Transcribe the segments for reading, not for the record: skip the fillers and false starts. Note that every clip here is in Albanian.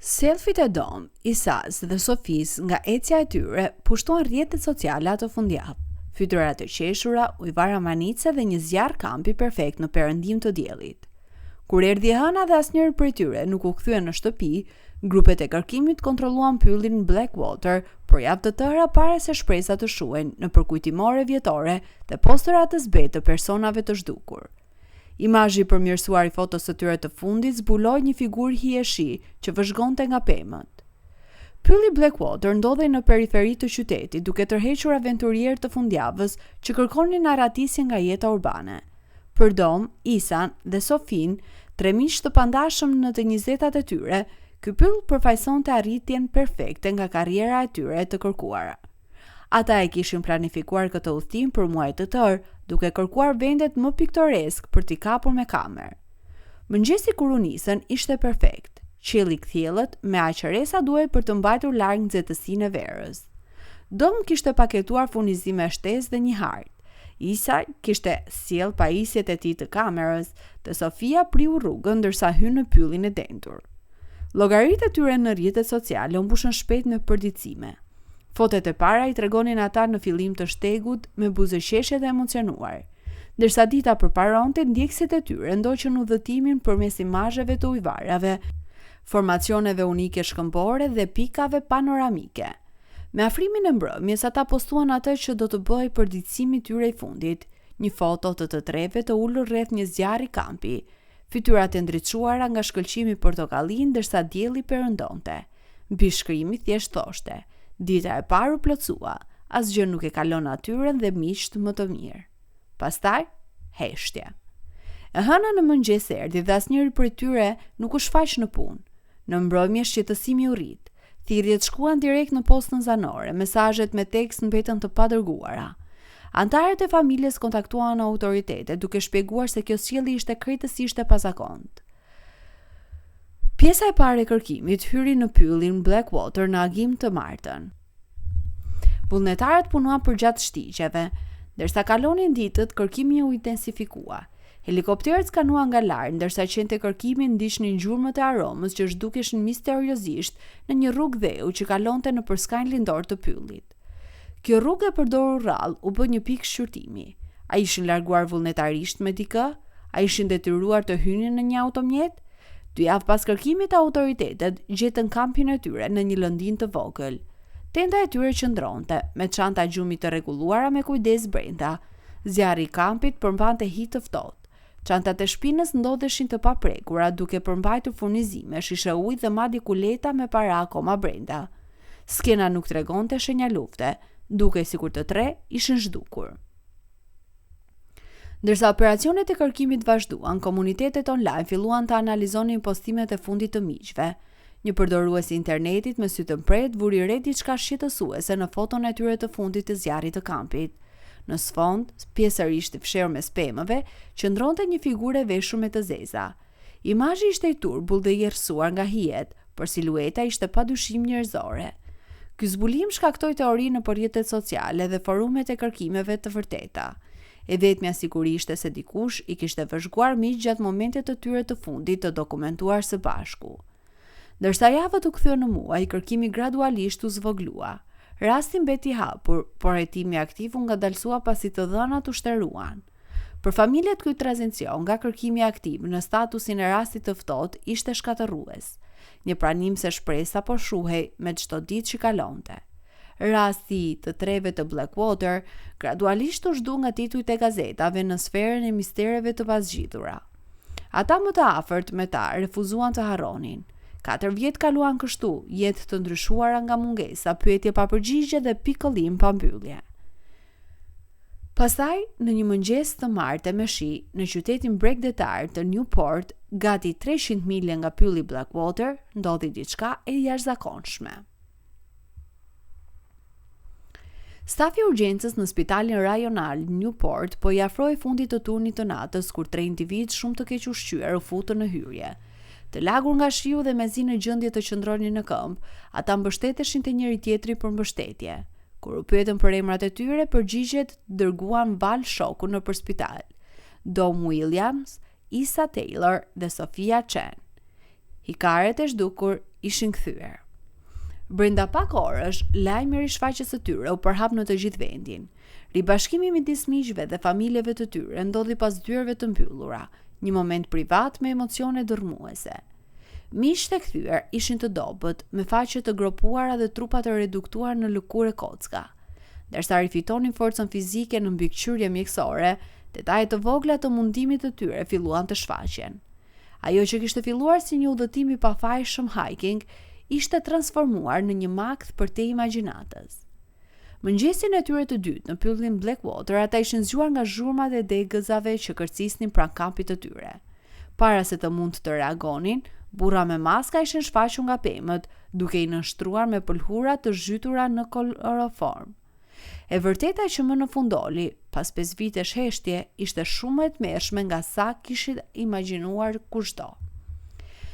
Selfit e Dom, Isas dhe Sofis nga ecja e tyre pushtuan rrjetet sociale ato fundjavë. Fytyra të qeshura, ujvara manice dhe një zjarr kampi perfekt në perëndim të diellit. Kur erdhi e hëna dhe asnjëri prej tyre nuk u kthye në shtëpi, grupet e kërkimit kontrolluan pyllin Blackwater për javë të tëra para se shpresat të shuhen në përkujtimore vjetore dhe postera të zbetë të personave të zhdukur. Imazhi i përmirësuar i fotos së tyre të fundit zbuloi një figurë hijeshi që vëzhgonte nga pemët. Pylli Blackwater ndodhej në periferi të qytetit, duke tërhequr aventurierë të fundjavës që kërkonin arratisje nga jeta urbane. Për Dom, Isan dhe Sofin, tre miq të pandashëm në të 20-tat e tyre, ky pyll përfaqësonte arritjen perfekte nga karriera e tyre të kërkuara. Ata e kishin planifikuar këtë udhtim për muaj të tërë, duke kërkuar vendet më piktoresk për t'i kapur me kamerë. Mëngjesi kur u nisën ishte perfekt. Qielli kthjellët me aqëresa duhej për të mbajtur larg nxehtësinë e verës. Dom kishte paketuar furnizime shtesë dhe një hart. Isa kishte sjell pajisjet e tij të kamerës, dhe Sofia priu rrugën ndërsa hyn në pyllin e dendur. Llogaritë e tyre në rrjetet sociale u mbushën shpejt me përditësime. Fotet e para i tregonin ata në fillim të shtegut me buzëqeshje të emocionuar, ndërsa dita përparonte ndjekësit e tyre ndoqën udhëtimin përmes imazheve të ujvarave, formacioneve unike shkëmbore dhe pikave panoramike. Me afrimin e mbrëmjes ata postuan atë që do të bëhej përditësimi i tyre i fundit, një foto të treve të ulur rreth një zjarri kampi, fytyrat e ndriçuara nga shkëlqimi portokallin ndërsa dielli perëndonte. Mbi shkrimi thjesht thoshte: "Dita e parë u plotësua, asgjë nuk e kalon natyrën dhe miqt më të mirë." Pastaj, heshtje. E hëna në mëngjes erdhi dhe asnjëri prej tyre nuk u shfaq në punë. Në mbrëmje shqetësimi u rrit. Thirrjet shkuan direkt në postën zanore, mesazhet me tekst mbetën të padërguara. Antarët e familjes kontaktuan autoritetet duke shpjeguar se kjo sjellje ishte krejtësisht e pazakontë. Pjesa e parë e kërkimit hyri në pyllin Blackwater në agim të martën. Vullnetarët punuan përgjatë shtiqeve, ndërsa kalonin ditët, kërkimi u intensifikua. Helikopterët skanuan nga larg, ndërsa qenë kërkimin ndiqnin gjurmët e aromës që zhdukeshin misteriozisht në një rrugë dheu që kalonte nëpër skajin lindor të pyllit. Kjo rrugë e përdorur rrallë u bë një pikë shqyrtimi. A ishin larguar vullnetarisht me dikë? A ishin detyruar të hynin në një automjet? 2 javë pas kërkimit, autoritetet gjetën kampin e tyre në një lëndin të vogël. Tenda e tyre qëndronte, me çanta gjumi të rregulluara me kujdes brenda. Zjarri i kampit përmbante hi të ftohtë. Çantat e shpinës ndodheshin të paprekura, duke përmbajtur furnizime, shishe ujë dhe madje kuleta me para akoma brenda. Skena nuk tregonte shenja lufte, duke sikur të tre ishin zhdukur. Ndërsa operacionet e kërkimit vazhduan, komunitetet online filluan të analizonin postimet e fundit të miqve. Një përdorues i internetit me sy të mpret vuri re diçka shqetësuese në foton e tyre të fundit të zjarrit të kampit. Në sfond, pjesërisht i fshehur mes pemëve, qëndronte një figurë e veshur me të zeza. Imazhi ishte i turbull dhe i errësuar nga hijet, por silueta ishte padyshim njerëzore. Ky zbulim shkaktoi teori në rrjetet sociale dhe forumet e kërkimeve të vërteta. E vetmja siguri ishte se dikush i kishte vëzhguar miq gjatë momentet të tyre të fundit të dokumentuar së bashku. Ndërsa javët u kthye në muaj, kërkimi gradualisht u zvoglua. Rasti mbeti i hapur, por hetimi aktiv u ngadalsua pasi të dhënat u shtëruan. Për familjet ky tranzicion nga kërkimi aktiv në statusin e rastit të ftohtë ishte shkatërrues. Një pranim se shpresa po shuhej me çdo ditë që kalonte. Rasti të treve të Blackwater gradualisht u zhdu nga titujt e gazetave në sferën e mistereve të pazgjitura. Ata më të afërt me ta refuzuan të harronin. 4 vjet kaluan kështu, jetë të ndryshuara nga mungesa, pyetje pa përgjigje dhe pikëllim pa mbyllje. Pastaj, në një mëngjes të martë me shi, në qytetin bregdetar të Newport, gati 300 milje nga pylli Blackwater, ndodhi diçka e jashtëzakonshme. Stafi i urgjencës në spitalin rajonal Newport po i afroi fundit të turnit të natës kur 3 individ shumë të keq ushqyer u futën në hyrje. Të lagur nga shiu dhe mezi në gjendje të qëndronin në këmbë, ata mbështeteshin te njëri tjetri për mbështetje. Kur u pyetën për emrat e tyre, përgjigjet dërguan val shoku nëpër spital. Dom Williams, Isa Taylor dhe Sofia Chen. Hikaret e zhdukur ishin kthyer. Brenda pak orësh, lajmi i rishfaqjes së tyre u përhap në të gjithë vendin. Ribashkimi midis miqve dhe familjeve të tyre ndodhi pas dyerve të mbyllura, një moment privat me emocione dërmuese. Miqtë e kthyer ishin të dobët, me faqe të gropuara dhe trupa të reduktuar në lëkurë kocka. Derisa rifitonin forcën fizike në mbikëqyrje mjekësore, detajet të vogla të mundimit të tyre filluan të shfaqen. Ajo që kishte filluar si një udhëtim i pafajshëm hiking, ishte transformuar në një makth për te imagjinatës. Mëngjesin e tyre të dytë në pyllin Blackwater, ata ishin zgjuar nga zhurmat e degëzave që kërcisnin pranë kampit të tyre. Para se të mund të reagonin, burra me maska ishin shfaqur nga pemët, duke i nënshtruar me pëlhura të zhytura në kloroform. E vërteta që më në fundoli, pas 5 vitesh heshtje, ishte shumë e tmerrshme nga sa kishin imagjinuar kushdo.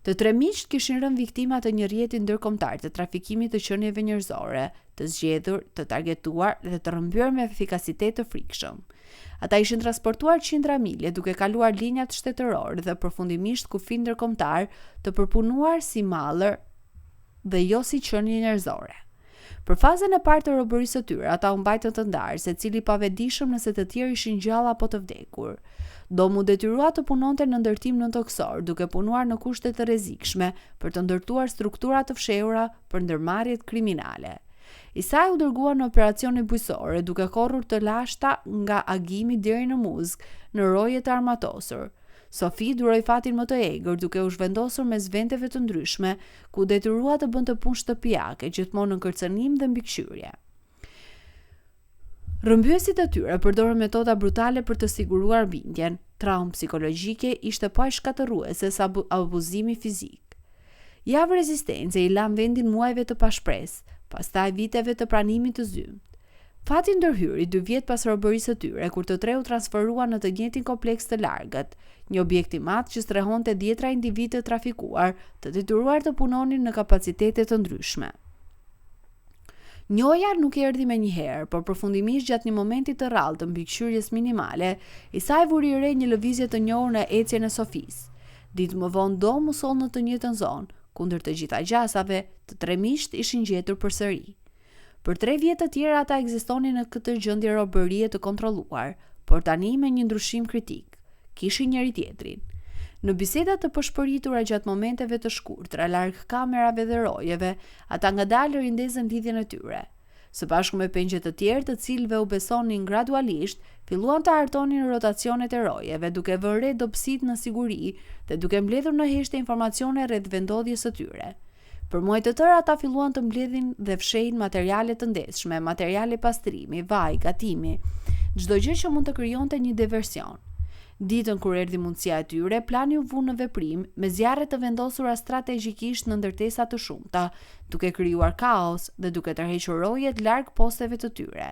Të tre miqt kishin rënë viktima të një rrjeti ndërkombëtar të trafikimit të qenieve njerëzore, të zgjedhur, të targetuar dhe të rrëmbyer me efikasitet të frikshëm. Ata ishin transportuar qindra mile duke kaluar linjat shtetërore dhe përfundimisht kufi ndërkombëtar të përpunuar si mallër dhe jo si qenie njerëzore. Për fazën e parë të robërisë së tyre, ata u mbajtën të ndarë, secili pa vetëdijshëm nëse të tjerë ishin gjallë apo të vdekur. Domu detyrua të punonte në ndërtim nëntoksor, duke punuar në kushte të rrezikshme për të ndërtuar struktura të fshehura për ndërmarrjet kriminale. Isai u dërgua në operacione bujësore, duke korrur të lashta nga agimi deri në Muzg në roje të armatosur. Sophie duroi fatin më të egër, duke u zhvendosur mes vendeve të ndryshme, ku detyrua të bënte punë shtëpiake, gjithmonë në kërcënim dhe mbikëqyrje. Rrëmbyesit e tyre përdorën metoda brutale për të siguruar bindjen. Traumë psikologjike ishte po aq shkatërruese sa abuzimi fizik. Javë rezistence i lan vendin muajve të pashpresë, pastaj viteve të pranimit të zymt. Fati ndërhyri 2 vjet pas robërisë së tyre, kur të tre u transferuan në të njëjtin kompleks të largët, një objekt i madh që strehonte 10 individë të trafikuar, të detyruar të punonin në kapacitete të ndryshme. Njoja nuk erdhi me një herë, por përfundimisht gjatë një momenti të rrallë të mbikëqyrjes minimale, Isai vuri re një lëvizje të njohur në ecjen e Sofis. Ditë më vonë domu sol në të njëjtën zonë, kundër të gjitha gjasave, të tre miqt ishin gjetur përsëri. Për 3 vjet të tjera ata ekzistonin në këtë gjendje robërie të kontrolluar, por tani me një ndryshim kritik. Kishin njëri tjetrin. Në biseda të përshpëritura gjatë momenteve të shkurtra larg kamerave dhe rojeve, ata ngadalë rindezën lidhjen e tyre. Së bashku me pengje të tjerë, të cilëve u besonin gradualisht, filluan të hartonin rotacionet e rojeve, duke vënë re dobësitë në siguri dhe duke mbledhur në heshtje informacione rreth vendodhjes së tyre. Për muaj të tërë ata filluan të mbledhin dhe fshehin materiale të ndeshme, materiale pastrimi, vaj, gatimi, çdo gjë që mund të krijonte një diversion. Ditën kur erdhi mundësia e tyre, plani u vu në veprim me zjarre të vendosura strategjikisht në ndërtesa të shumta, duke krijuar kaos dhe duke tërhequr rojet larg posteve të tyre.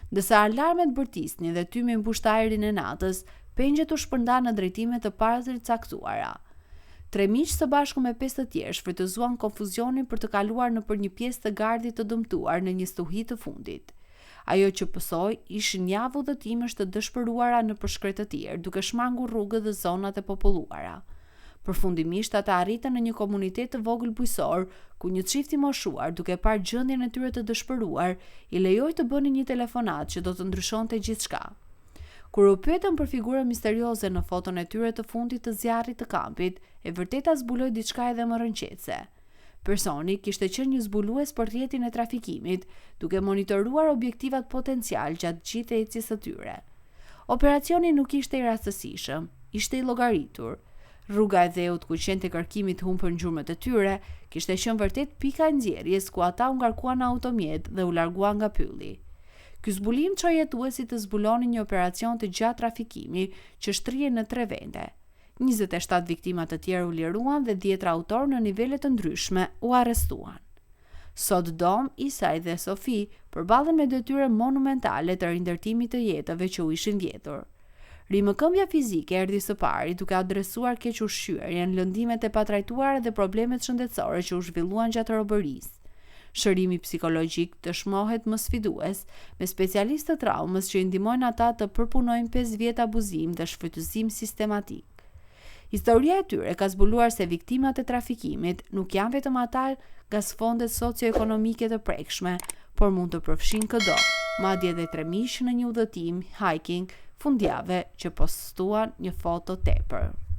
Ndërsa alarmet bërtisnin dhe tymi mbushte ajrin e natës, pengjet u shpërndan në drejtime të paracaktuara. 3 miq së bashku me 5 të tjerë shfrytëzuan konfuzionin për të kaluar nëpër një pjesë të gardit të dëmtuar në një stuhi të fundit. Ajo që pësoi ishin javë udhëtimesh të dëshpëruara në përshkret të tjerë, duke shmangur rrugët dhe zonat e populluara. Përfundimisht ata arritën në një komunitet të vogël bujësor, ku një çift i moshuar, duke parë gjendjen e tyre të dëshpëruar, i lejoi të bënin një telefonat që do të ndryshonte gjithçka. Kur u pyetën për figurën misterioze në foton e tyre të fundit të zjarrit të kampit, e vërteta zbuloi diçka edhe më rënqetse. Personi kishte qenë një zbulues për rrjetin e trafikimit, duke monitoruar objektivat potencial gjatë gjithë ecjes së tyre. Operacioni nuk ishte i rastësishëm, ishte i llogaritur. Rruga e dheut ku qente kërkimit humbur gjurmët e tyre, kishte qenë vërtet pika e nxjerrjes ku ata u ngarkuan në automjet dhe u larguan nga pylli. Ky zbulim çoi jetuesit të zbulonin një operacion të gjatë trafikimi që shtrihej në 3 vende. 27 viktima të tjerë u liruan dhe 10 autor në nivele të ndryshme u arrestuan. Sot Dom, Isai dhe Sophie përballen me detyre monumentale të rindërtimit të jetëve që u ishin vjetur. Rimëkëmbja fizike erdhi së pari duke adresuar keq-ushqyerjen, lëndimet e patrajtuara dhe problemet shëndetësore që u zhvilluan gjatë robërisë. Shërimi psikologjik dëshmohet më sfidues, me specialistë të traumës që i ndihmojnë ata të përpunojnë 5 vjet abuzim dhe shfrytëzim sistematik. Historia e tyre ka zbuluar se viktimat e trafikimit nuk janë vetëm ata nga sfondet socio-ekonomike të prekshme, por mund të përfshin çdo, madje edhe 3 miq në një udhëtim hiking fundjavë që postuan një foto tepër.